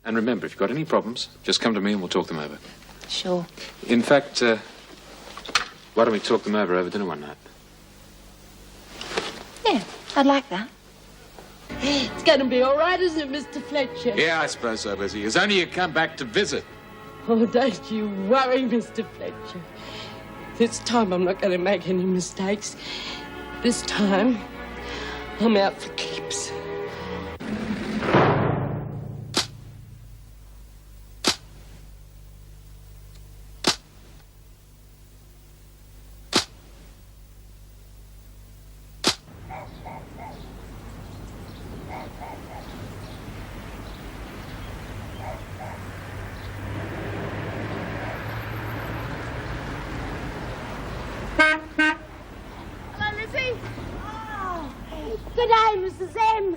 And remember, if you've got any problems, just come to me and we'll talk them over. Sure. In fact, why don't we talk them over dinner one night? Yeah, I'd like that. It's going to be all right, isn't it, Mr. Fletcher? Yeah, I suppose so, Lizzy. It's only you come back to visit. Oh, don't you worry, Mr. Fletcher. This time I'm not going to make any mistakes. This time, I'm out for keeps. Hello, Lizzy. Oh, good day, Mrs. M.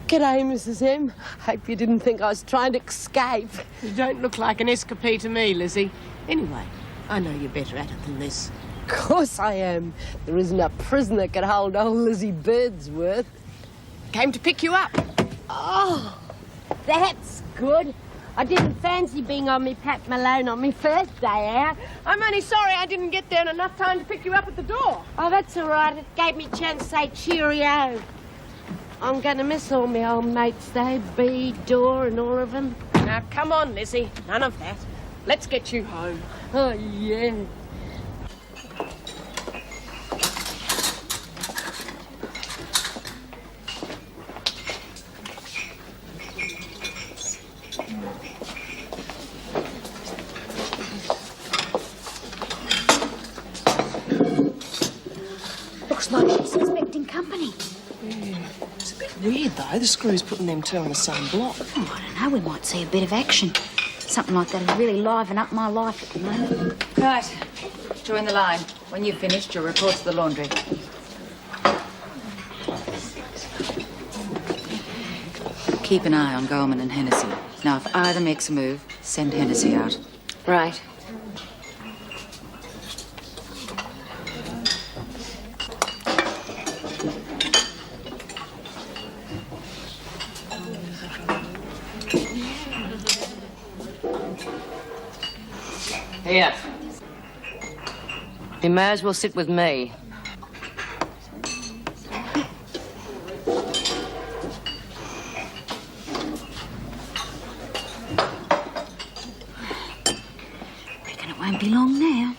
G'day, Mrs. M. Hope you didn't think I was trying to escape. You don't look like an escapee to me, Lizzy. Anyway, I know you're better at it than this. Of course I am. There isn't a prison that could hold old Lizzy Birdsworth. Came to pick you up. Oh, that's good. I didn't fancy being on me Pat Malone on me first day out. I'm only sorry I didn't get there in enough time to pick you up at the door. Oh, that's all right. It gave me a chance to say cheerio. I'm going to miss all my old mates, though. Bee, Dor, and all of them. Now, come on, Lizzy. None of that. Let's get you home. Oh, yeah. Looks like she's expecting company. It's a bit weird, though, the screws putting them two on the same block. Oh, I don't know, we might see a bit of action. Something like that'll really liven up my life at the moment. Right. Join the line. When you've finished, you'll report to the laundry. Keep an eye on Goldman and Hennessy. Now, if either makes a move, send Hennessy out. Right. Here. You may as well sit with me. Reckon it won't be long now.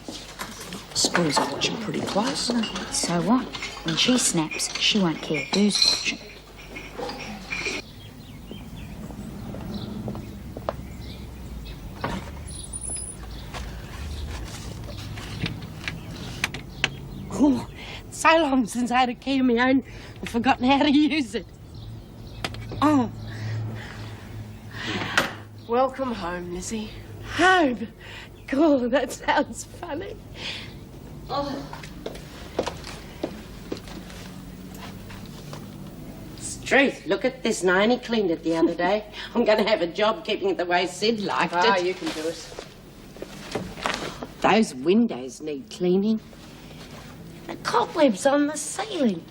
Screws are watching pretty close. So what? When she snaps, she won't care who's watching. Oh, so long since I had a key of my own, I've forgotten how to use it. Oh. Welcome home, Lizzy. Home. Cool, that sounds funny. Oh. Struth, look at this. Now, I only cleaned it the other day. I'm going to have a job keeping it the way Sid liked it. Ah, you can do it. Those windows need cleaning. The cobwebs on the ceiling.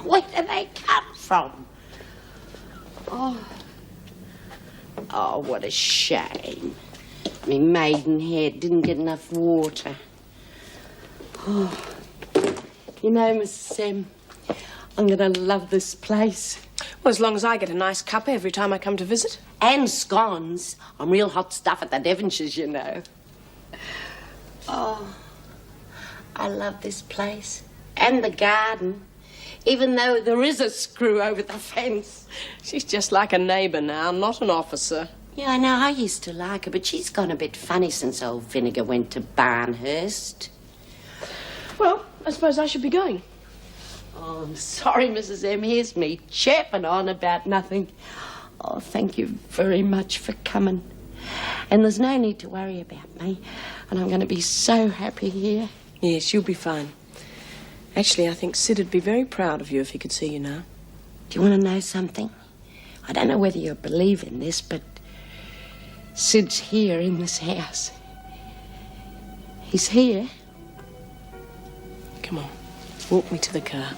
Where do they come from? Oh. Oh, what a shame. My maidenhead didn't get enough water. Oh. You know, Mrs. M, I'm going to love this place. Well, as long as I get a nice cuppa every time I come to visit. And scones. I'm real hot stuff at the Devonshires, you know. Oh, I love this place. And the garden. Even though there is a screw over the fence. She's just like a neighbour now, not an officer. Yeah, I know. I used to like her, but she's gone a bit funny since old Vinegar went to Barnhurst. Well, I suppose I should be going. Oh, I'm sorry, Mrs. M. Here's me chapping on about nothing. Oh, thank you very much for coming. And there's no need to worry about me. And I'm going to be so happy here. Yes, you'll be fine. Actually, I think Sid would be very proud of you if he could see you now. Do you want to know something? I don't know whether you believe in this, but Sid's here in this house. He's here. Come on, walk me to the car.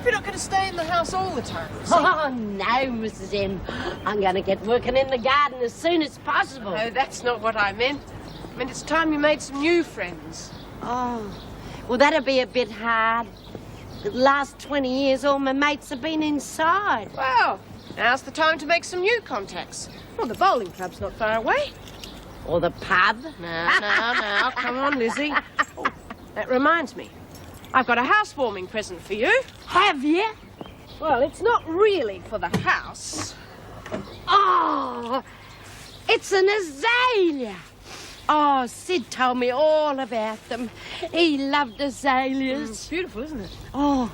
you're not going to stay in the house all the time, Lizzy. Oh, no, Mrs. M. I'm going to get working in the garden as soon as possible. No, that's not what I meant. I meant it's time you made some new friends. Oh, well, that'll be a bit hard. The last 20 years, all my mates have been inside. Well, now's the time to make some new contacts. Well, the bowling club's not far away. Or the pub. Now, come on, Lizzy. Oh, that reminds me. I've got a housewarming present for you. Have you? Well, it's not really for the house. Oh, it's an azalea. Oh, Sid told me all about them. He loved azaleas. It's beautiful, isn't it? Oh,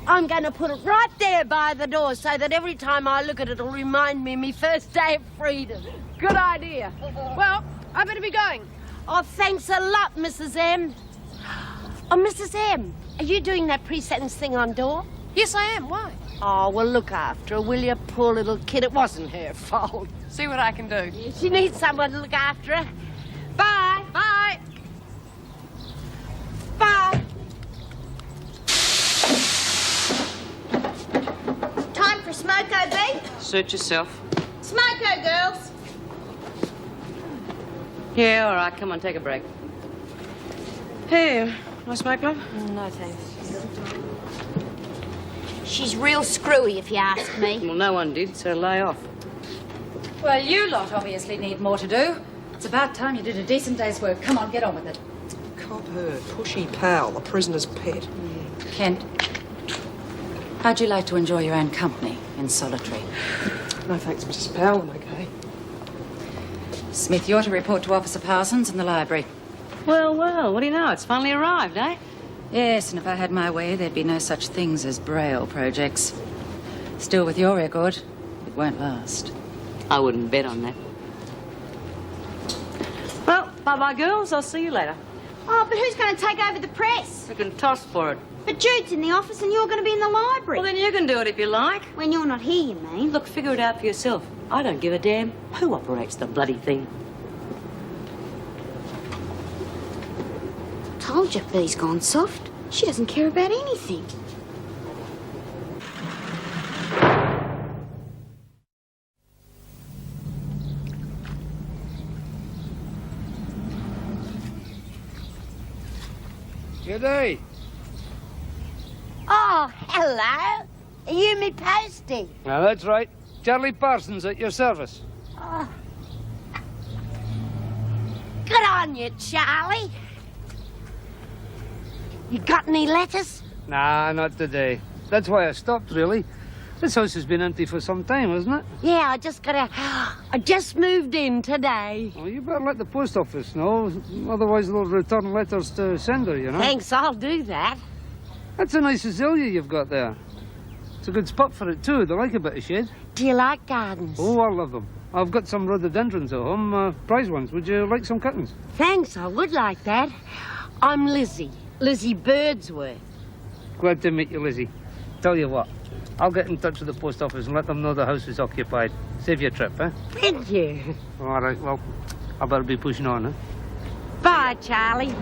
I'm going to put it right there by the door so that every time I look at it, it'll remind me of my first day of freedom. Good idea. Well, I better be going. Oh, thanks a lot, Mrs. M. Oh, Mrs. M, are you doing that pre-sentence thing on door? Yes, I am. Why? Oh, well, look after her, will you, poor little kid? It wasn't her fault. See what I can do. She needs someone to look after her. Bye. Bye. Bye. Time for smoko, B? Suit yourself. Smoko, girls. Yeah, all right. Come on, take a break. Here, want a smoke, love? No, thanks. She's real screwy, if you ask me. Well, no one did, so lay off. Well, you lot obviously need more to do. It's about time you did a decent day's work. Come on, get on with it. Cop her, pushy pal, the prisoner's pet. Kent, how'd you like to enjoy your own company in solitary? No thanks, Mrs. Powell, I'm okay. Smith, you're to report to Officer Parsons in the library. Well, well, what do you know? It's finally arrived, eh? Yes, and if I had my way, there'd be no such things as Braille projects. Still, with your record, it won't last. I wouldn't bet on that. Well, bye-bye, girls. I'll see you later. Oh, but who's going to take over the press? You can toss for it. But Jude's in the office and you're going to be in the library. Well, then you can do it if you like. When you're not here, you mean? Look, figure it out for yourself. I don't give a damn who operates the bloody thing. Told you, Bee's gone soft. She doesn't care about anything. G'day. Oh, hello. Are you me postie? Now, that's right. Charlie Parsons at your service. Oh. Good on you, Charlie. You got any letters? Nah, not today. That's why I stopped, really. This house has been empty for some time, hasn't it? Yeah, I just moved in today. Well, you better let the post office know. Otherwise, they'll return letters to sender, you know. Thanks, I'll do that. That's a nice azalea you've got there. It's a good spot for it, too. They like a bit of shade. Do you like gardens? Oh, I love them. I've got some rhododendrons at home, prize ones. Would you like some cuttings? Thanks, I would like that. I'm Lizzy. Lizzy Birdsworth. Glad to meet you, Lizzie. Tell you what, I'll get in touch with the post office and let them know the house is occupied. Save your trip, eh? Thank you. All right, well, I better be pushing on, eh? Bye, Charlie.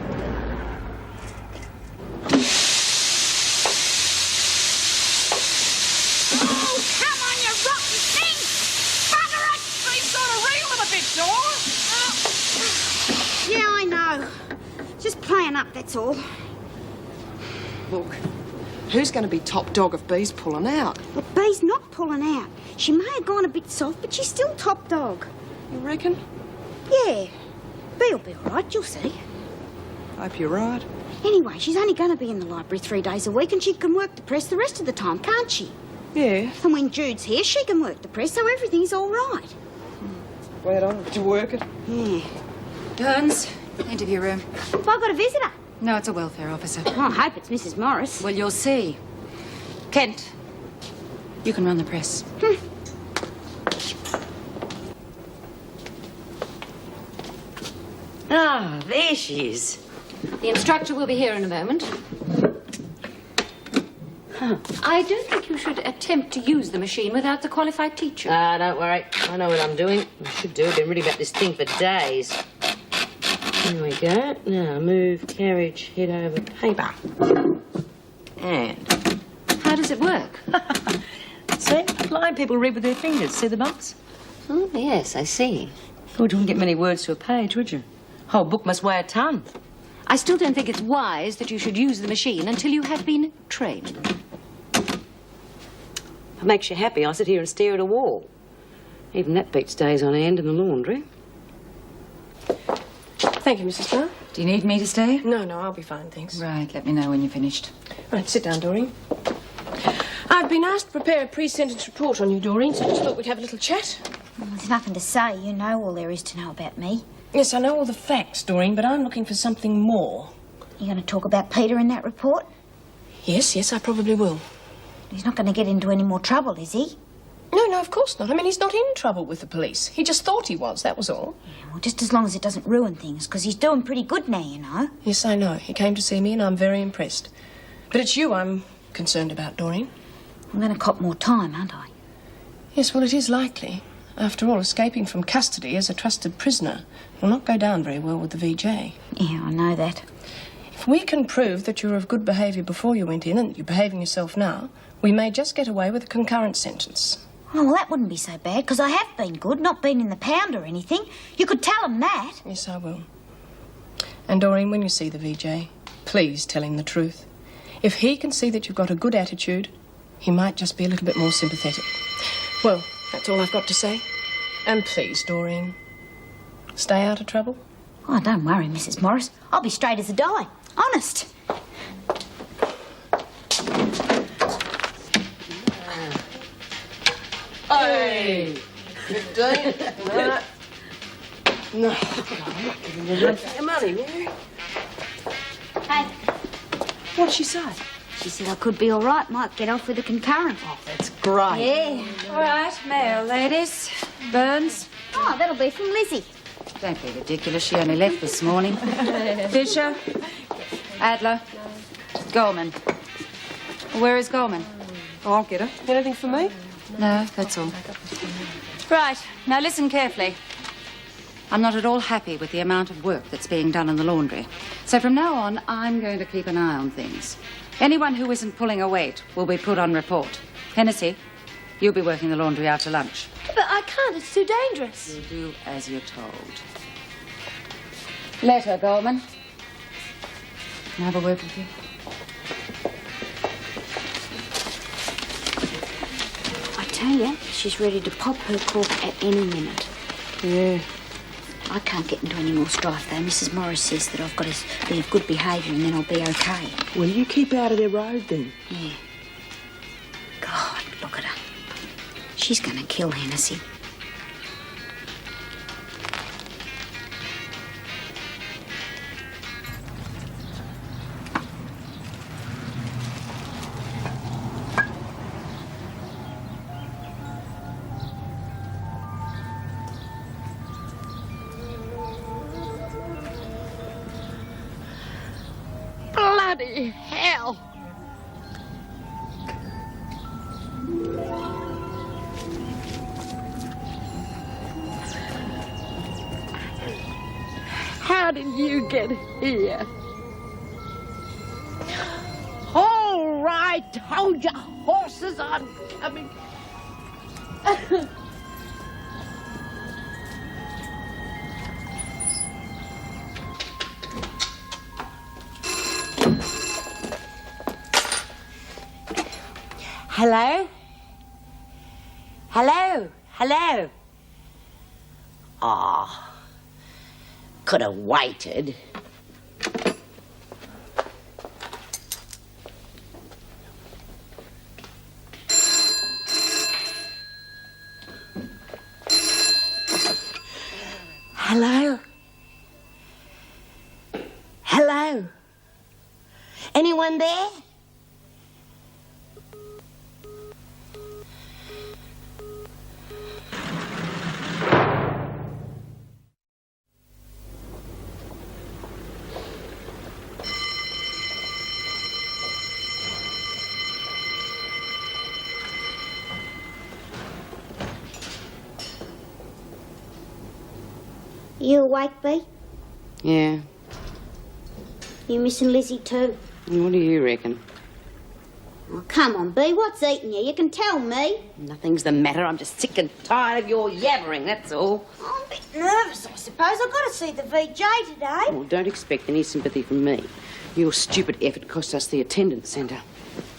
Oh, come on, you rotten thing! Bugger it! Please sort of reel them a bit, Dor. Yeah, I know. Just playing up, that's all. Look, who's going to be top dog if Bee's pulling out? But Bee's not pulling out. She may have gone a bit soft, but she's still top dog. You reckon? Yeah. Bee'll be all right, you'll see. Hope you're right. Anyway, she's only going to be in the library 3 days a week and she can work the press the rest of the time, can't she? Yeah. And when Jude's here, she can work the press, so everything's all right. Glad I have to work it. Yeah. Burns, interview room. Have I got a visitor? No, it's a welfare officer. Oh, I hope it's Mrs. Morris. Well, you'll see. Kent, you can run the press. Ah, there she is. The instructor will be here in a moment. I don't think you should attempt to use the machine without the qualified teacher. Ah, don't worry. I know what I'm doing. I should do. I've been reading about this thing for days. Here we go. Now, move carriage, head over paper. And? How does it work? See? Blind people read with their fingers. See the bumps? Oh, yes, I see. Thought you wouldn't get many words to a page, would you? Whole book must weigh a ton. I still don't think it's wise that you should use the machine until you have been trained. If it makes you happy, I'll sit here and stare at a wall. Even that beats days on end in the laundry. Thank you, Mrs. Brown. Do you need me to stay? No, I'll be fine, thanks. Right, let me know when you're finished. Right, sit down, Doreen. I've been asked to prepare a pre-sentence report on you, Doreen, so I just thought we'd have a little chat. Well, there's nothing to say. You know all there is to know about me. Yes, I know all the facts, Doreen, but I'm looking for something more. You going to talk about Peter in that report? Yes, I probably will. He's not going to get into any more trouble, is he? No, of course not. I mean, he's not in trouble with the police. He just thought he was, that was all. Yeah, well, just as long as it doesn't ruin things, because he's doing pretty good now, you know. Yes, I know. He came to see me, and I'm very impressed. But it's you I'm concerned about, Doreen. I'm going to cop more time, aren't I? Yes, well, it is likely. After all, escaping from custody as a trusted prisoner will not go down very well with the VJ. Yeah, I know that. If we can prove that you were of good behaviour before you went in and that you're behaving yourself now, we may just get away with a concurrent sentence. Oh, well, that wouldn't be so bad, because I have been good, not been in the pound or anything. You could tell him that. Yes, I will. And, Doreen, when you see the VJ, please tell him the truth. If he can see that you've got a good attitude, he might just be a little bit more sympathetic. Well, that's all I've got to say. And please, Doreen, stay out of trouble. Oh, don't worry, Mrs. Morris. I'll be straight as a die. Honest. Hey! 15? No. I'm not giving you your money, will you? Hey, What'd she say? she said I could be all right, might get off with a concurrent. Oh, that's great. Yeah. All right, mail, ladies. Burns. Oh, that'll be from Lizzy. Don't be ridiculous. She only left this morning. Fisher. Adler. Goldman. Where is Goldman? Oh, I'll get her. Anything for me? No, that's all. Right, now listen carefully. I'm not at all happy with the amount of work that's being done in the laundry. So from now on, I'm going to keep an eye on things. Anyone who isn't pulling a weight will be put on report. Hennessy, you'll be working the laundry after lunch. But I can't. It's too dangerous. You'll do as you're told. Letter, Goldman. Can I have a word with you? I tell you, she's ready to pop her cork at any minute. Yeah. I can't get into any more strife, though. Mrs. Morris says that I've got to be of good behaviour and then I'll be okay. Well, you keep out of their road then. Yeah. God, look at her. She's going to kill Hennessy. Bloody hell. How did you get here? All right, hold your horses, I'm coming. Hello? Hello? Hello? Oh, could have waited. Hello? Hello? Anyone there? You awake, Bee? Yeah. You missing Lizzy too? And what do you reckon? Oh, come on, Bea, what's eating you? You can tell me. Nothing's the matter. I'm just sick and tired of your yabbering, that's all. I'm a bit nervous, I suppose. I've got to see the VJ today. Well, don't expect any sympathy from me. Your stupid effort cost us the attendance centre.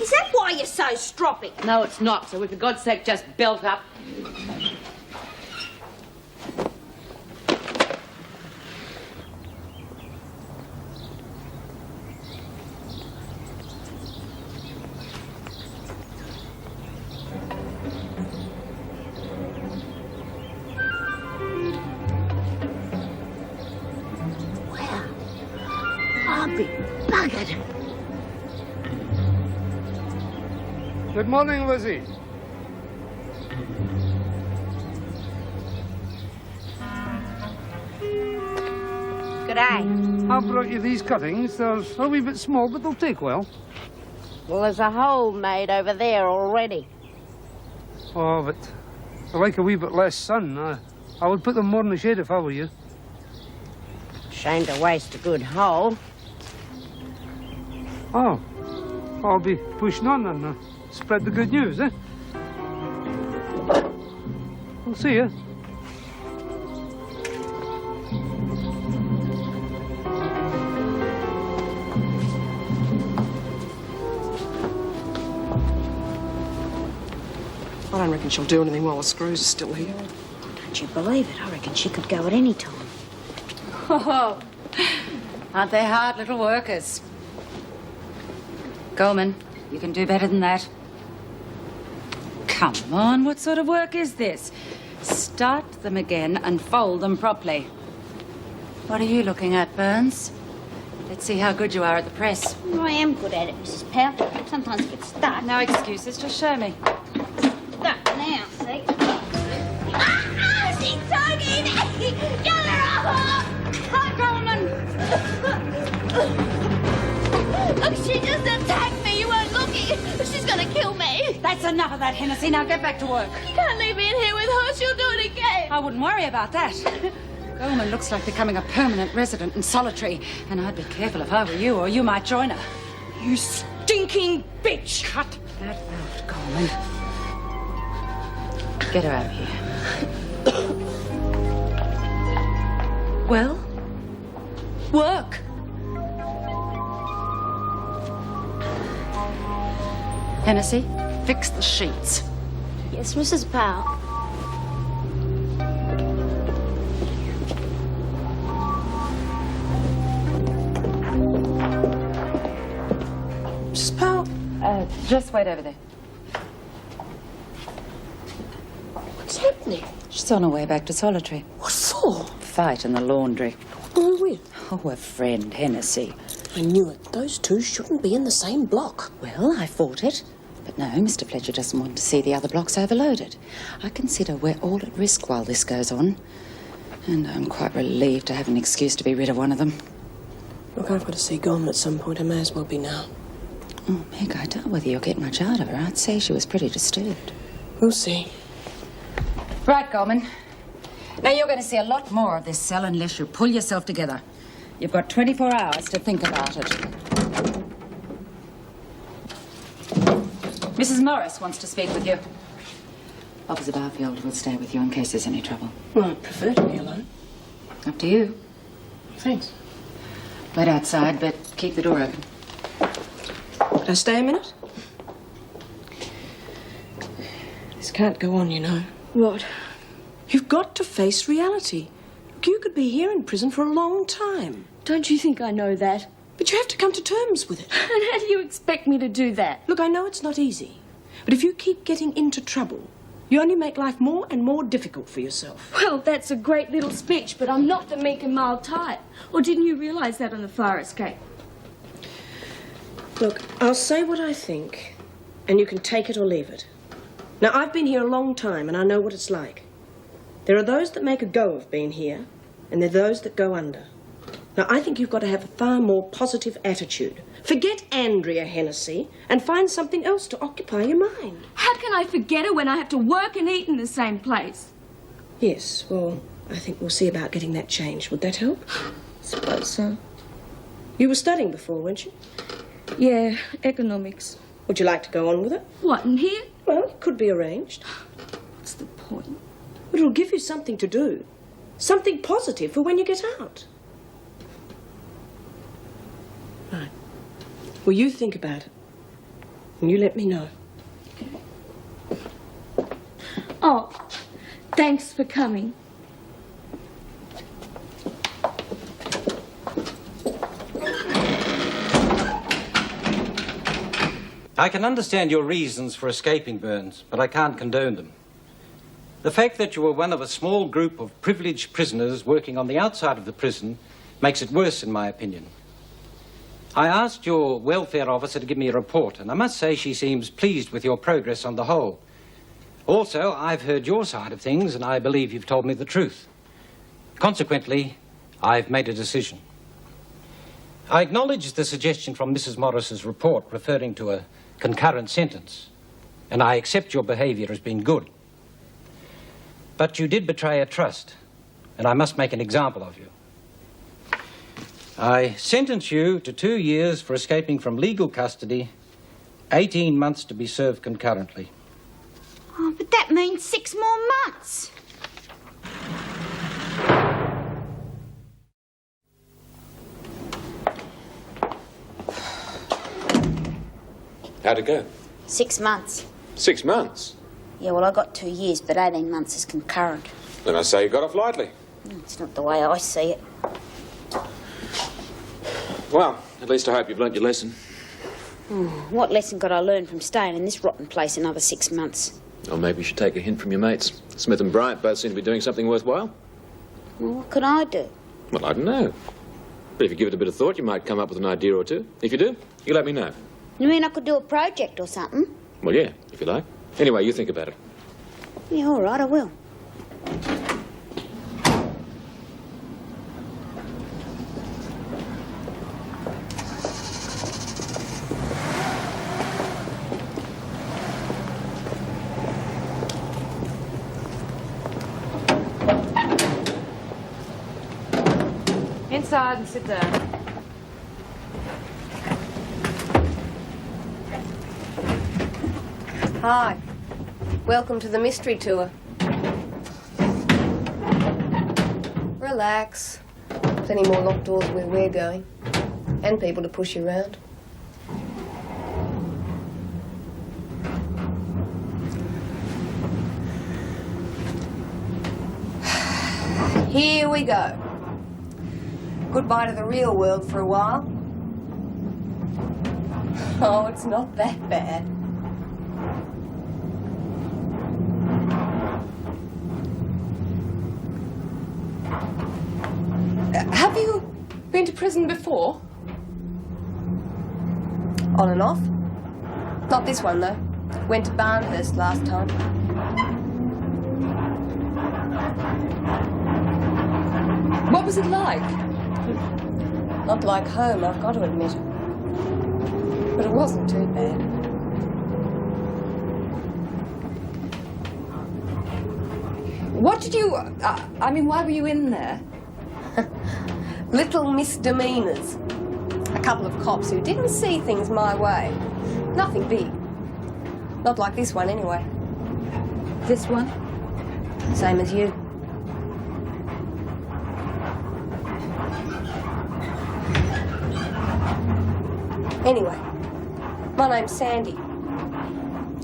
Is that why you're so stroppy? No, it's not. So we, for God's sake, just belt up. I'll be buggered. Good morning, Lizzy. G'day. I brought you these cuttings. They're a wee bit small, but they'll take well. Well, there's a hole made over there already. Oh, but I like a wee bit less sun. I would put them more in the shade if I were you. Shame to waste a good hole. Oh, I'll be pushing on and spread the good news, eh? We'll see you. I don't reckon she'll do anything while the screws are still here. Don't you believe it? I reckon she could go at any time. Oh, aren't they hard little workers? Goldman, you can do better than that. Come on, what sort of work is this? Start them again and fold them properly. What are you looking at, Burns? Let's see how good you are at the press. I am good at it, Mrs. Powell. Sometimes it gets stuck. No excuses, just show me. Stuck now, see? Ah, she's tugging! Get her off! Hi, Goldman! Look, she just attacked me. You weren't looking. She's gonna kill me. That's enough of that, Hennessy. Now get back to work. You can't leave me in here with her. She'll do it again. I wouldn't worry about that. Goldman looks like becoming a permanent resident in solitary, and I'd be careful if I were you, or you might join her. You stinking bitch! Cut that out, Goldman. Get her out of here. Well, work. Hennessy, fix the sheets. Yes, Mrs. Powell. Mrs. Powell? Just wait over there. What's happening? She's on her way back to solitary. What for? Fight in the laundry. Who with? Oh, a friend, Hennessy. I knew it. Those two shouldn't be in the same block. Well, I fought it. But no, Mr. Fletcher doesn't want to see the other blocks overloaded. I consider we're all at risk while this goes on. And I'm quite relieved to have an excuse to be rid of one of them. Look, I've got to see Gorman at some point. I may as well be now. Oh, Meg, I doubt whether you'll get much out of her. I'd say she was pretty disturbed. We'll see. Right, Gorman. Now, you're going to see a lot more of this cell unless you pull yourself together. You've got 24 hours to think about it. Mrs. Morris wants to speak with you. Officer Barfield will stay with you in case there's any trouble. Well, I'd prefer to be alone. Up to you. Thanks. Wait outside, but keep the door open. Could I stay a minute? This can't go on, you know. What? You've got to face reality. You could be here in prison for a long time. Don't you think I know that? But you have to come to terms with it. And how do you expect me to do that? Look, I know it's not easy. But if you keep getting into trouble, you only make life more and more difficult for yourself. Well, that's a great little speech, but I'm not the meek and mild type. Or didn't you realise that on the fire escape? Look, I'll say what I think, and you can take it or leave it. Now, I've been here a long time, and I know what it's like. There are those that make a go of being here, and there are those that go under. Now, I think you've got to have a far more positive attitude. Forget Andrea Hennessy and find something else to occupy your mind. How can I forget her when I have to work and eat in the same place? Yes, well, I think we'll see about getting that changed. Would that help? Suppose so. You were studying before, weren't you? Yeah, economics. Would you like to go on with it? What, in here? Well, it could be arranged. What's the point? It'll give you something to do. Something positive for when you get out. Right. Well, you think about it. And you let me know. Oh, thanks for coming. I can understand your reasons for escaping, Burns, but I can't condone them. The fact that you were one of a small group of privileged prisoners working on the outside of the prison makes it worse, in my opinion. I asked your welfare officer to give me a report, and I must say she seems pleased with your progress on the whole. Also, I've heard your side of things, and I believe you've told me the truth. Consequently, I've made a decision. I acknowledge the suggestion from Mrs. Morris's report referring to a concurrent sentence, and I accept your behaviour as being good. But you did betray a trust, and I must make an example of you. I sentence you to 2 years for escaping from legal custody, 18 months to be served concurrently. Oh, but that means 6 more months. How'd it go? 6 months. 6 months? Yeah, well, I got 2 years, but 18 months is concurrent. Then I say you got off lightly. It's not the way I see it. Well, at least I hope you've learnt your lesson. What lesson could I learn from staying in this rotten place another 6 months? Or maybe you should take a hint from your mates. Smith and Bryant both seem to be doing something worthwhile. Well, what could I do? Well, I don't know. But if you give it a bit of thought, you might come up with an idea or two. If you do, you let me know. You mean I could do a project or something? Well, yeah, if you like. Anyway, you think about it. Yeah, all right, I will. Inside and sit down. Hi. Welcome to the mystery tour. Relax. Plenty more locked doors where we're going. And people to push you around. Here we go. Goodbye to the real world for a while. Oh, it's not that bad. Have you been to prison before? On and off. Not this one, though. Went to Barnhurst last time. What was it like? Not like home, I've got to admit. But it wasn't too bad. What did you... I mean, why were you in there? Little misdemeanors. A couple of cops who didn't see things my way. Nothing big. Not like this one, anyway. This one? Same as you. Anyway, my name's Sandy.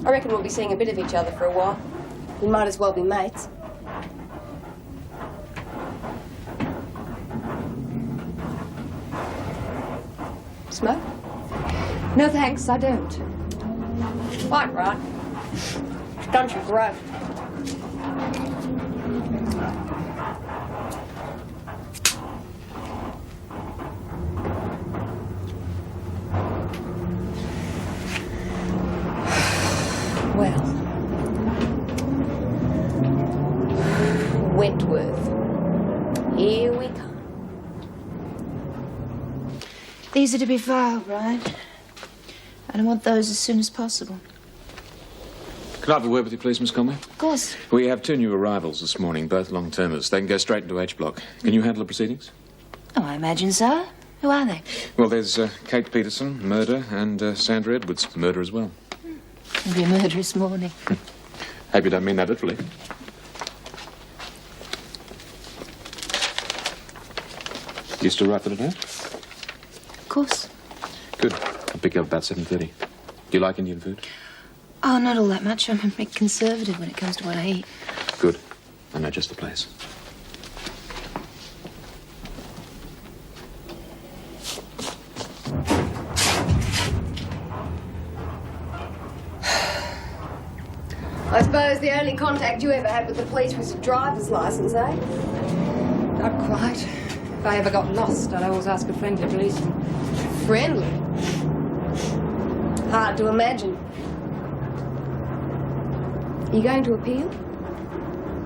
I reckon we'll be seeing a bit of each other for a while. We might as well be mates. Smoke? No, thanks, I don't. Quite right. Stunts your growth. Well, Wentworth. Here we come. These are to be filed, right? And I want those as soon as possible. Can I have a word with you, please, Miss Conway? Of course. We have 2 new arrivals this morning, both long-termers. They can go straight into H block. Can you handle the proceedings? Oh, I imagine so. Who are they? Well, there's Kate Peterson, murder, and Sandra Edwards, murder as well. It'll be a murderous morning. Hope you don't mean that literally. You still right for today? Of course. Good. I'll pick you up about 7:30. Do you like Indian food? Oh, not all that much. I'm a bit conservative when it comes to what I eat. Good. I know just the place. I suppose the only contact you ever had with the police was your driver's license, eh? Not quite. If I ever got lost, I'd always ask a friendly policeman. Friendly? Hard to imagine. Are you going to appeal?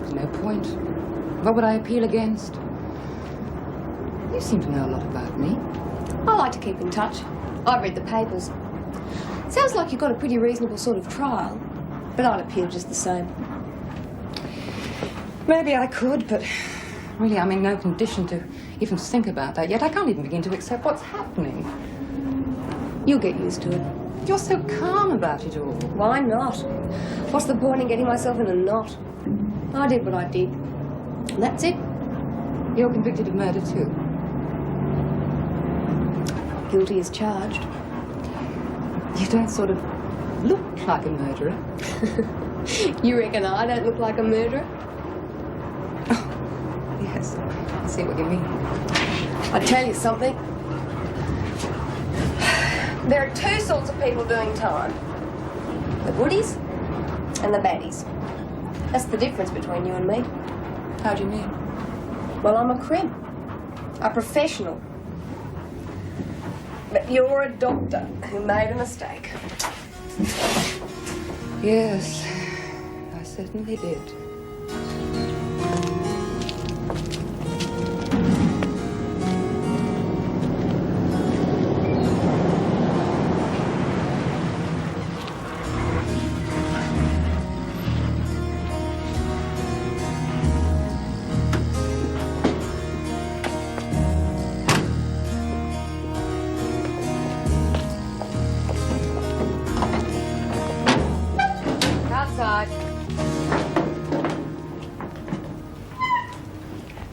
There's no point. What would I appeal against? You seem to know a lot about me. I like to keep in touch. I've read the papers. Sounds like you've got a pretty reasonable sort of trial, but I'd appeal just the same. Maybe I could, but really I'm in no condition to even think about that yet. I can't even begin to accept what's happening. You'll get used to it. You're so calm about it all. Why not? What's the point in getting myself in a knot? I did what I did. And that's it. You're convicted of murder too. Guilty as charged. You don't sort of look like a murderer. You reckon I don't look like a murderer? Oh, yes. I see what you mean. I'll tell you something. There are two sorts of people doing time. The goodies and the baddies. That's the difference between you and me. How do you mean? Well, I'm a crim. A professional. But you're a doctor who made a mistake. Yes, I certainly did.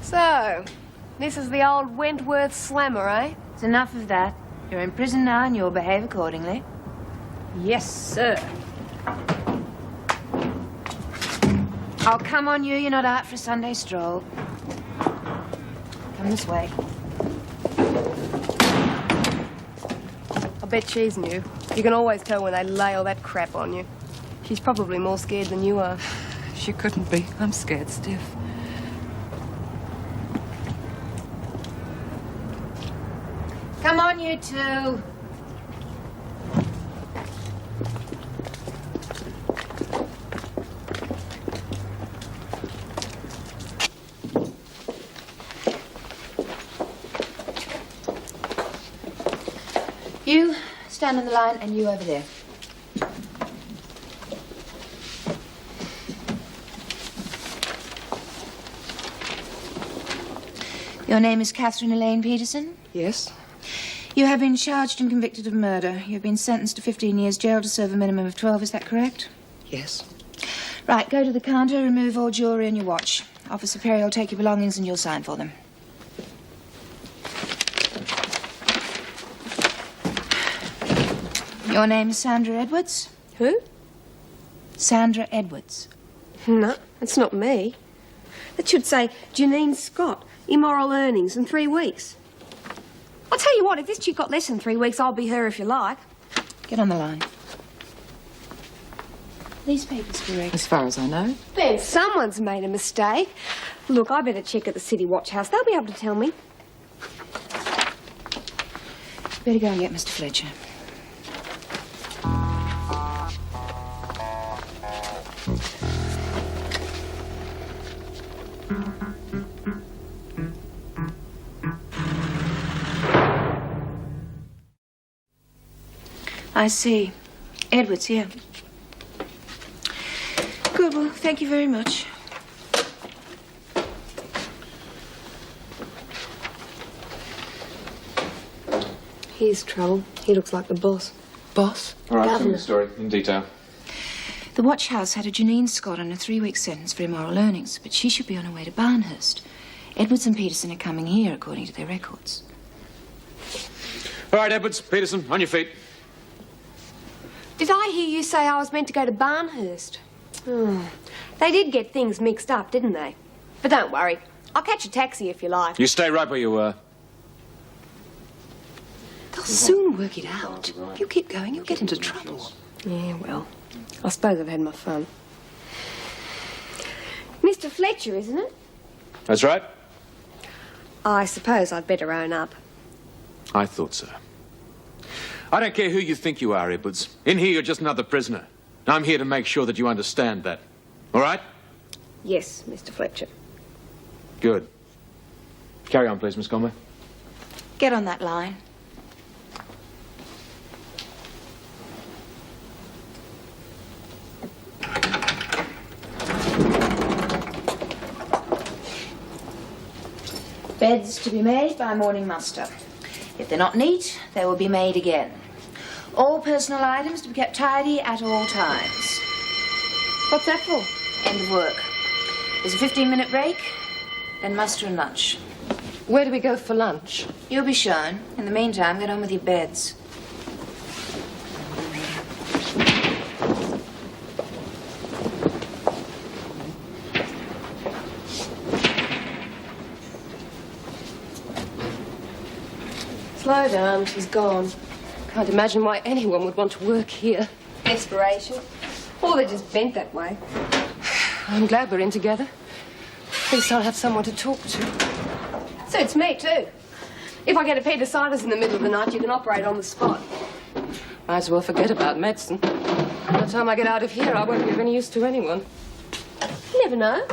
So, this is the old Wentworth slammer, eh? It's enough of that. You're in prison now and you'll behave accordingly. Yes, sir. Oh, come on, you're not out for a Sunday stroll. Come this way. I bet she's new. You can always tell when they lay all that crap on you. She's probably more scared than you are. She couldn't be. I'm scared stiff. Come on, you two. You stand on the line and you over there. Your name is Catherine Elaine Peterson? Yes. You have been charged and convicted of murder. You've been sentenced to 15 years jail to serve a minimum of 12, is that correct? Yes. Right, go to the counter, remove all jewellery and your watch. Officer Perry will take your belongings and you'll sign for them. Your name is Sandra Edwards? Who? Sandra Edwards. No, that's not me. That should say Janine Scott, immoral earnings in 3 weeks. I'll tell you what, if this chick got less than 3 weeks, I'll be her if you like. Get on the line. These papers correct? As far as I know. Then someone's made a mistake. Look, I better check at the City Watch House. They'll be able to tell me. Better go and get Mr. Fletcher. I see. Edwards, here. Good, well, thank you very much. Here's trouble. He looks like the boss. Boss? All right, tell me Governor. the story in detail. The watch house had a Janine Scott on a 3-week sentence for immoral earnings, but she should be on her way to Barnhurst. Edwards and Peterson are coming here, according to their records. All right, Edwards, Peterson, on your feet. Did I hear you say I was meant to go to Barnhurst? They did get things mixed up, didn't they? But don't worry. I'll catch a taxi if you like. You stay right where you were. They'll soon work it out. If you keep going, you'll get into trouble. Yeah, well, I suppose I've had my fun. Mr. Fletcher, isn't it? That's right. I suppose I'd better own up. I thought so. I don't care who you think you are, Edwards. In here, you're just another prisoner. I'm here to make sure that you understand that. All right? Yes, Mr. Fletcher. Good. Carry on, please, Miss Conway. Get on that line. Beds to be made by morning muster. If they're not neat, they will be made again. All personal items to be kept tidy at all times. What's that for? End of work. There's a 15-minute break, then muster and lunch. Where do we go for lunch? You'll be shown. In the meantime, get on with your beds. Slow down, she's gone. Can't imagine why anyone would want to work here. Desperation. Or they're just bent that way. I'm glad we're in together. At least I'll have someone to talk to. Suits me, too. If I get appendicitis in the middle of the night, you can operate on the spot. Might as well forget about medicine. By the time I get out of here, I won't be of any use to anyone. You never know.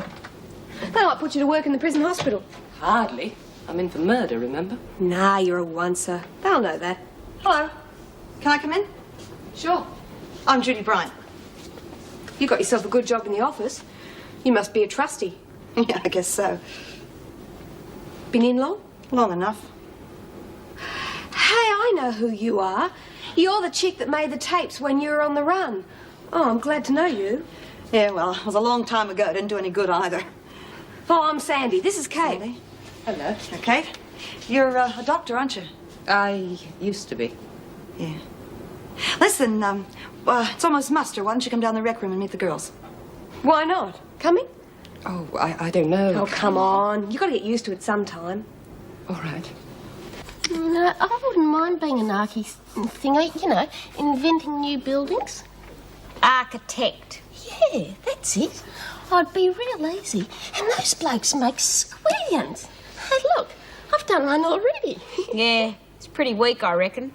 They might put you to work in the prison hospital. Hardly. I'm in for murder, remember? Nah, you're a oncer. They'll know that. Hello. Can I come in? Sure. I'm Judy Bryant. You got yourself a good job in the office. You must be a trustee. Yeah, I guess so. Been in long? Long enough. Hey, I know who you are. You're the chick that made the tapes when you were on the run. Oh, I'm glad to know you. Yeah, well, it was a long time ago. It didn't do any good either. Oh, I'm Sandy. This is Kate. Sandy. Hello. Kate, you're a doctor, aren't you? I used to be. Yeah. Listen, it's almost muster. Why don't you come down the rec room and meet the girls? Why not? Coming? Oh, I don't know. Oh, come on. You got to get used to it sometime. All right. No, I wouldn't mind being an archie thingy, you know, inventing new buildings. Architect. Yeah, that's it. I'd be real easy. And those blokes make squillions. Hey, look, I've done one already. Yeah, it's pretty weak, I reckon.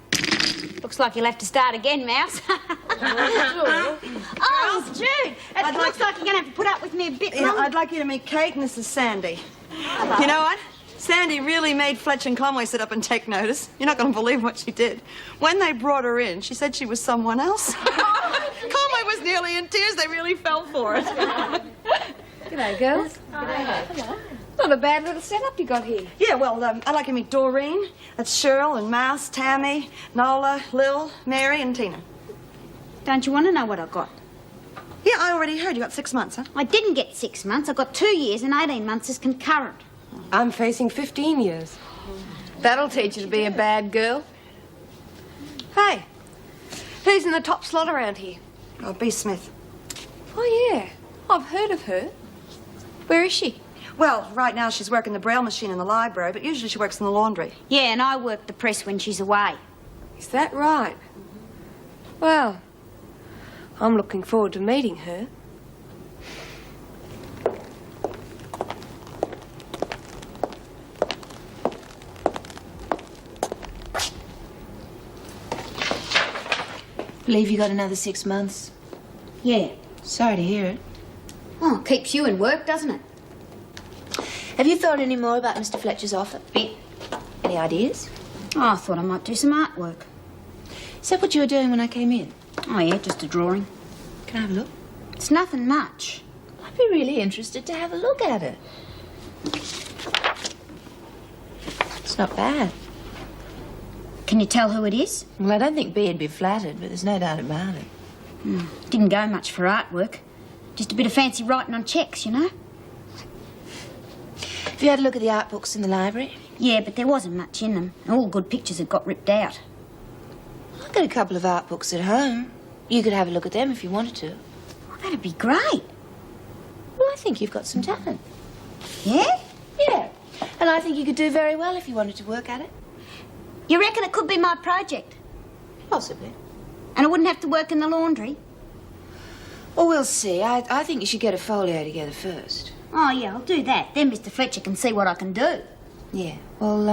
Looks like you'll have to start again, Mouse. Oh, Jude, it looks like you're going to have to put up with me a bit Yeah, longer. I'd like you to meet Kate, and this is Sandy. You know what? Sandy really made Fletcher and Conway sit up and take notice. You're not going to believe what she did. When they brought her in, she said she was someone else. Conway was nearly in tears. They really fell for it. G'day, girls. Hello. Not a bad little setup you got here. Yeah, well, I'd like you to meet Doreen. That's Cheryl and Mouse, Tammy, Nola, Lil, Mary, and Tina. Don't you want to know what I got? Yeah, I already heard. You got 6 months, huh? I didn't get 6 months. I got 2 years and 18 months as concurrent. I'm facing 15 years. That'll teach you to be a bad girl. Hey, who's in the top slot around here? Oh, B. Smith. Oh, yeah. I've heard of her. Where is she? Well, right now she's working the braille machine in the library, but usually she works in the laundry. Yeah, and I work the press when she's away. Is that right? Well, I'm looking forward to meeting her. Believe you got another 6 months? Yeah. Sorry to hear it. Oh, keeps you in work, doesn't it? Have you thought any more about Mr. Fletcher's offer? Any ideas? Oh, I thought I might do some artwork. Is that what you were doing when I came in? Oh, yeah, just a drawing. Can I have a look? It's nothing much. I'd be really interested to have a look at it. It's not bad. Can you tell who it is? Well, I don't think Bea'd be flattered, but there's no doubt about it. Didn't go much for artwork. Just a bit of fancy writing on cheques, you know? Have you had a look at the art books in the library? Yeah, but there wasn't much in them. All good pictures had got ripped out. I've got a couple of art books at home. You could have a look at them if you wanted to. Oh, that'd be great. Well, I think you've got some talent. Yeah? Yeah. And I think you could do very well if you wanted to work at it. You reckon it could be my project? Possibly. And I wouldn't have to work in the laundry? Well, we'll see. I think you should get a folio together first. Oh, yeah, I'll do that. Then Mr. Fletcher can see what I can do. Yeah. Well,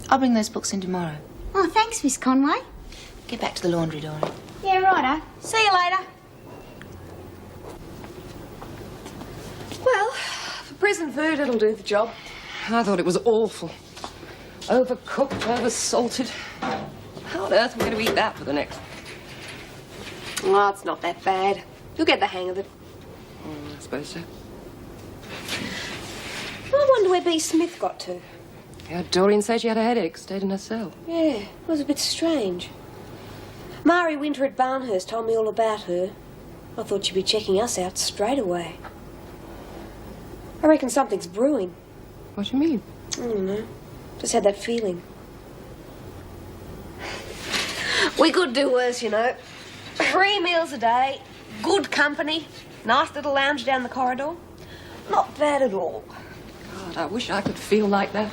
I'll bring those books in tomorrow. Oh, thanks, Miss Conway. Get back to the laundry, Doreen. Yeah, righto. See you later. Well, for prison food, it'll do the job. I thought it was awful. Overcooked, oversalted. How on earth am I going to eat that for the next? Oh, it's not that bad. You'll get the hang of it. I suppose so. I wonder where B. Smith got to. Yeah, Doreen said she had a headache, stayed in her cell. Yeah, it was a bit strange. Mari Winter at Barnhurst told me all about her. I thought she'd be checking us out straight away. I reckon something's brewing. What do you mean? I don't know. Just had that feeling. We could do worse, you know. 3 meals a day, good company, nice little lounge down the corridor. Not bad at all. God, I wish I could feel like that.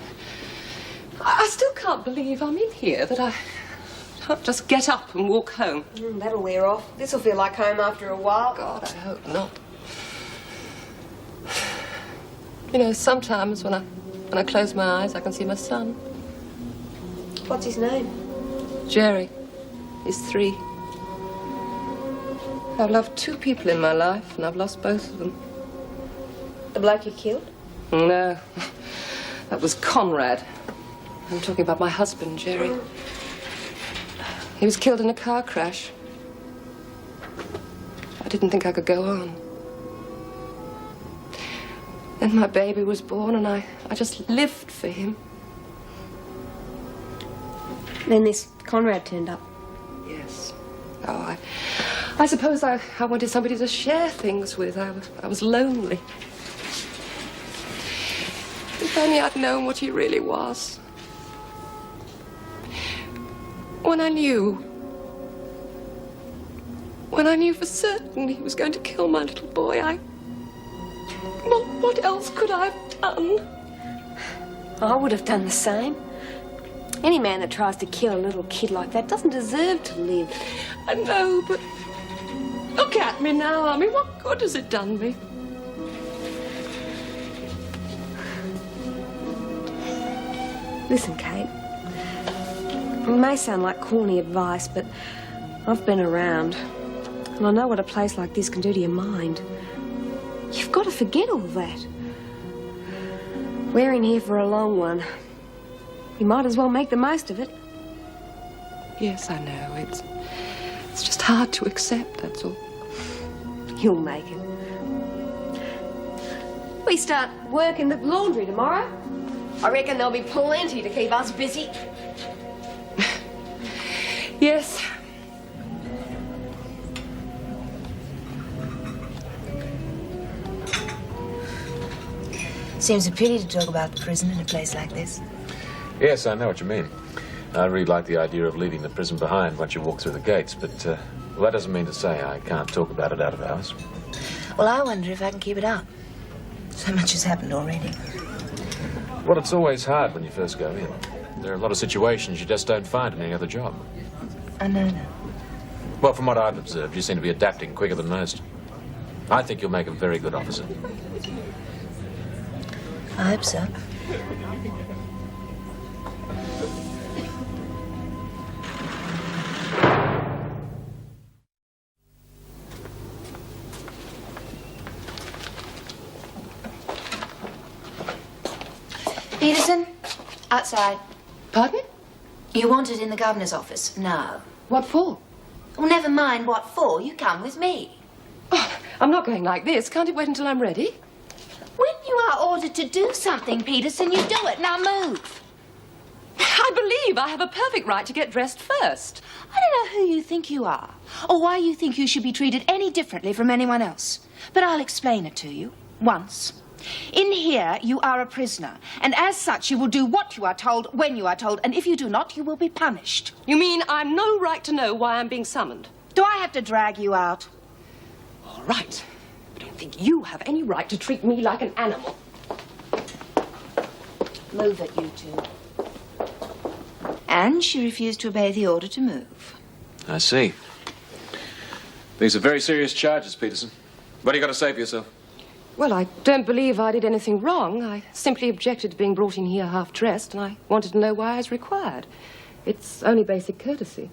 I still can't believe I'm in here, that I can't just get up and walk home. That'll wear off. This'll feel like home after a while. God, I hope not. You know, sometimes when I close my eyes, I can see my son. What's his name? Jerry. He's 3. I've loved 2 people in my life, and I've lost both of them. The bloke you killed? No, that was Conrad. I'm talking about my husband, Jerry. He was killed in a car crash. I didn't think I could go on. Then my baby was born, and I just lived for him. Then this Conrad turned up. Yes. Oh, I suppose I wanted somebody to share things with. I was lonely. If only I'd known what he really was. When I knew for certain he was going to kill my little boy, well, what else could I have done? I would have done the same. Any man that tries to kill a little kid like that doesn't deserve to live. I know, but look at me now. I mean, what good has it done me? Listen, Kate. It may sound like corny advice, but I've been around. And I know what a place like this can do to your mind. You've got to forget all that. We're in here for a long one. You might as well make the most of it. Yes, I know. It's just hard to accept, that's all. You'll make it. We start work in the laundry tomorrow. I reckon there'll be plenty to keep us busy. Yes. Seems a pity to talk about the prison in a place like this. Yes, I know what you mean. I really like the idea of leaving the prison behind once you walk through the gates, but well, that doesn't mean to say I can't talk about it out of hours. Well, I wonder if I can keep it up. So much has happened already. Well, it's always hard when you first go in. There are a lot of situations you just don't find in any other job. I know that. Well, from what I've observed, you seem to be adapting quicker than most. I think you'll make a very good officer. I hope so. Peterson, outside. Pardon? You wanted in the governor's office? No. What for? Well, never mind what for. You come with me. Oh, I'm not going like this. Can't it wait until I'm ready? When you are ordered to do something, Peterson, you do it. Now move. I I believe I have a perfect right to get dressed first. I don't know who you think you are, or why you think you should be treated any differently from anyone else. But I'll explain it to you, once. In here, you are a prisoner, and as such, you will do what you are told, when you are told, and if you do not, you will be punished. You mean I've no right to know why I'm being summoned? Do I have to drag you out? All right. I don't think you have any right to treat me like an animal. Move it, you two. And she refused to obey the order to move. I see. These are very serious charges, Peterson. What do you got to say for yourself? Well, I don't believe I did anything wrong. I simply objected to being brought in here half-dressed, and I wanted to know why I was required. It's only basic courtesy.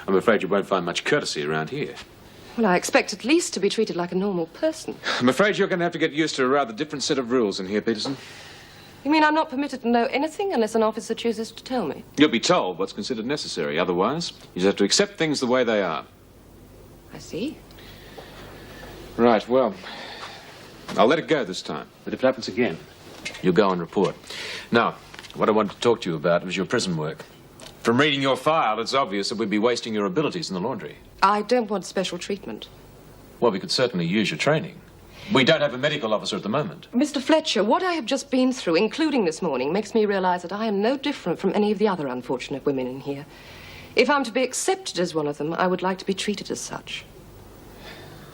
I'm afraid you won't find much courtesy around here. Well, I expect at least to be treated like a normal person. I'm afraid you're going to have to get used to a rather different set of rules in here, Peterson. You mean I'm not permitted to know anything unless an officer chooses to tell me? You'll be told what's considered necessary. Otherwise, you just have to accept things the way they are. I see. Right, well, I'll let it go this time. But if it happens again, you'll go and report. Now, what I wanted to talk to you about was your prison work. From reading your file, it's obvious that we'd be wasting your abilities in the laundry. I don't want special treatment. Well, we could certainly use your training. We don't have a medical officer at the moment. Mr. Fletcher, what I have just been through, including this morning, makes me realize that I am no different from any of the other unfortunate women in here. If I'm to be accepted as one of them, I would like to be treated as such.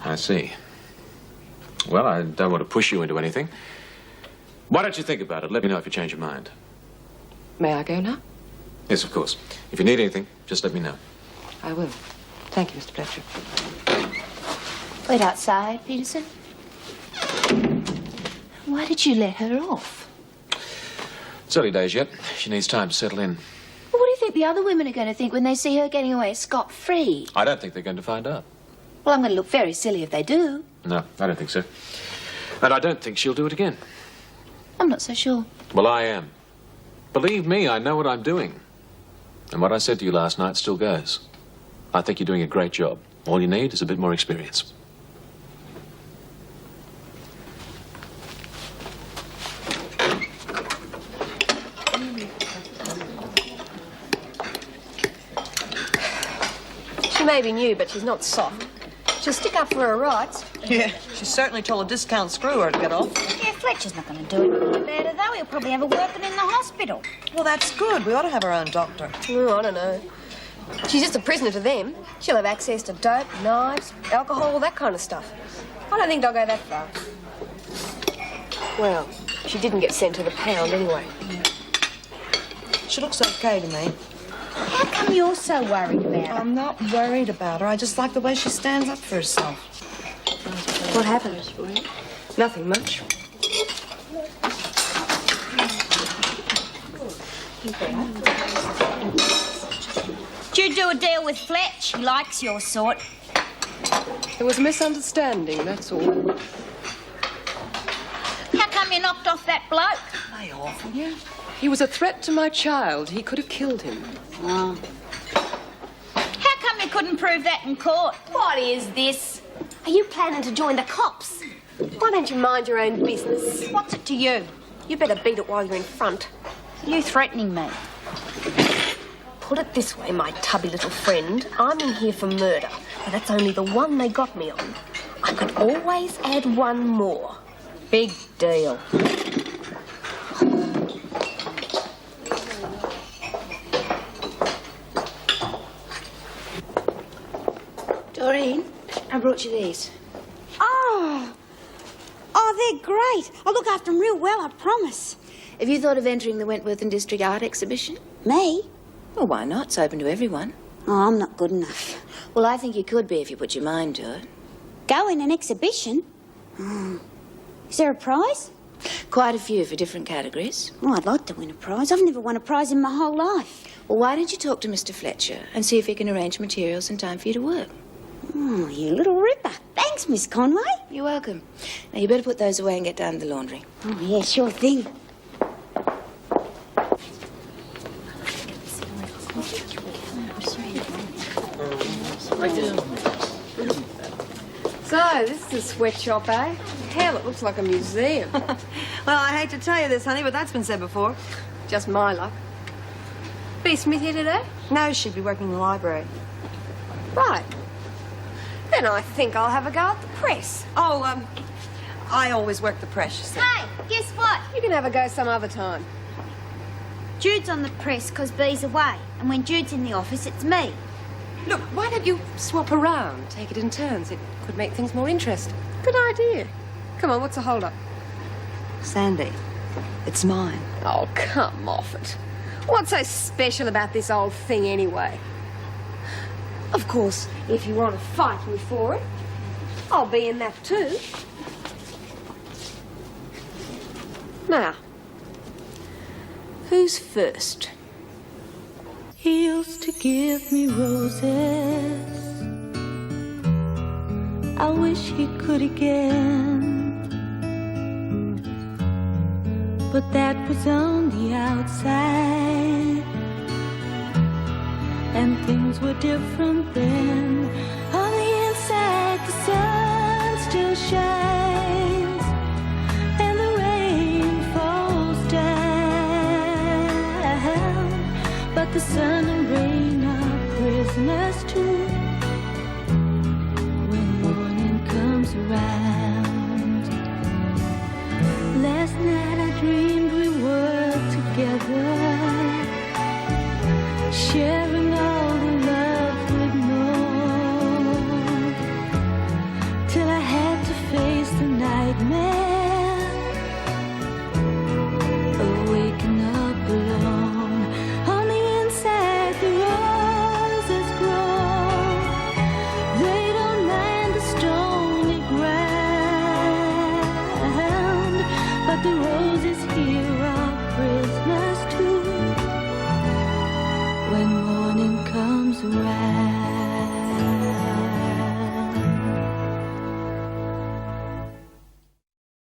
I see. Well, I don't want to push you into anything. Why don't you think about it? Let me know if you change your mind. May I go now? Yes, of course. If you need anything, just let me know. I will. Thank you, Mr. Fletcher. Wait outside, Peterson. Why did you let her off? It's early days yet. She needs time to settle in. Well, what do you think the other women are going to think when they see her getting away scot-free? I don't think they're going to find out. Well, I'm going to look very silly if they do. No, I don't think so. And I don't think she'll do it again. I'm not so sure. Well, I am. Believe me, I know what I'm doing. And what I said to you last night still goes. I think you're doing a great job. All you need is a bit more experience. She may be new, but she's not soft. She'll stick up for her rights. Yeah, she certainly told a discount screwer to get off. Yeah, Fletcher's not going to do it better, though. He'll probably have her working in the hospital. Well, that's good. We ought to have our own doctor. Oh, I don't know. She's just a prisoner to them. She'll have access to dope, knives, alcohol, all that kind of stuff. I don't think they'll go that far. Well, she didn't get sent to the pound anyway. She looks okay to me. How come you're so worried about her? I'm not worried about her. I just like the way she stands up for herself. What happened? Nothing much. Did you do a deal with Fletch? He likes your sort. There was a misunderstanding, that's all. How come you knocked off that bloke? Lay off, will you? He was a threat to my child. He could have killed him. Oh. How come you couldn't prove that in court? What is this? Are you planning to join the cops? Why don't you mind your own business? What's it to you? You better beat it while you're in front. You threatening me? Put it this way, my tubby little friend. I'm in here for murder, but that's only the one they got me on. I could always add one more. Big deal. Doreen, I brought you these. Oh, they're great. I'll look after them real well, I promise. Have you thought of entering the Wentworth and District Art Exhibition? Me? Well, why not? It's open to everyone. Oh, I'm not good enough. Well, I think you could be if you put your mind to it. Go in an exhibition? Oh. Is there a prize? Quite a few for different categories. Oh, I'd like to win a prize. I've never won a prize in my whole life. Well, why don't you talk to Mr. Fletcher and see if he can arrange materials in time for you to work? Oh, you little ripper. Thanks, Miss Conway. You're welcome. Now, you better put those away and get down to the laundry. Oh, yeah, sure thing. So, this is a sweatshop, eh? Hell, it looks like a museum. Well, I hate to tell you this, honey, but that's been said before. Just my luck. be Smith here today? No, she'd be working in the library. Right. Then I think I'll have a go at the press. Oh, I always work the press, you see. Hey, guess what? You can have a go some other time. Jude's on the press because Bee's away. And when Jude's in the office, it's me. Look, why don't you swap around? Take it in turns. It could make things more interesting. Good idea. Come on, what's the hold-up? Sandy, it's mine. Oh, come off it. What's so special about this old thing anyway? Of course, if you want to fight me for it, I'll be in that too. Now, who's first? He used to give me roses. I wish he could again. But that was on the outside, and things were different then. On the inside, the sun still shines, and the rain falls down. But the sun and rain are prisoners too when morning comes around. Last night I dreamed we were together, sharing all the love we'd known, till I had to face the nightmare.